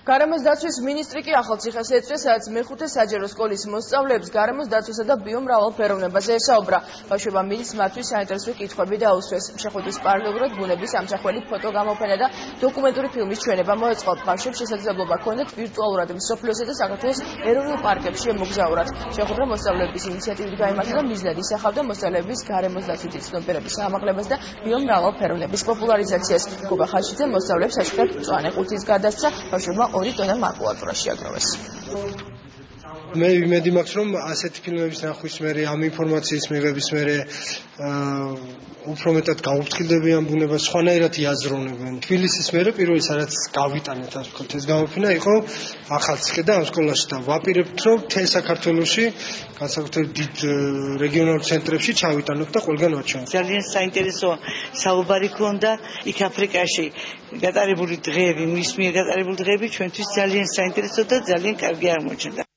გარემოს დაცვის მინისტრი კი ახალციხეს ეწვია, სადაც მეხუთე საჯარო სკოლის მოსწავლეებს გარემოს დაცვასა და ბიომრავალფეროვნებაზე ესაუბრა. ბავშვებმა მიდის მათთვის საინტერესო კითხვები დაუსვეს. შეხვედრის პარალელურად ბუნების ამსახველი ფოტოგამოფენა და დოკუმენტური ფილმის ჩვენება მოეწყოთ. ბავშვებს შესაძლებლობა ჰქონდათ ვირტუალურად მსოფლიოსა და საქართველოს ეროვნულ პარკებში ემოგზაურათ. შეხვედრა მოსწავლეების ინიციატივით გაიმართა და მიზნად ისახავდა მოსწავლეების გარემოს დაცვითი ცნობიერების ამაღლებას და ბიომრავალფეროვნების პოპულარიზაციას. გოგა ხაშიძე მოსწავლეებს აშკარად მწვანე ყუთის გადასცა, ბავშვებმა 2 ტონა მაკულატურა შეაგროვეს. მე იმედი მაქვს, რომ ასეთი ფილმების ნახვის მერე, ამ ინფორმაციის მიღების მერე უფრო მეტად გაუფრთხილდებიან ბუნებას, სხვანაირად იაზროვნებენ. თბილისის მერე პირველი სადაც გავიტანეთ, ასე ვთქვათ, ეს გამოფენა იყო ახალციხე და ამ სკოლაში და ვაპირებთ, რომ მთელ საქართველოში, განსაკუთრებით დიდ რეგიონალურ ცენტრებში ჩავიტანოთ და ყველგან ვაჩვენოთ. ძალიან საინტერესო საუბარი ქონდა იქ აფრიკაში გატარებული დღეები, მის მიერ გატარებული დღეები ჩვენთვის ძალიან საინტერესო და ძალიან კარგი აღმოჩნდა.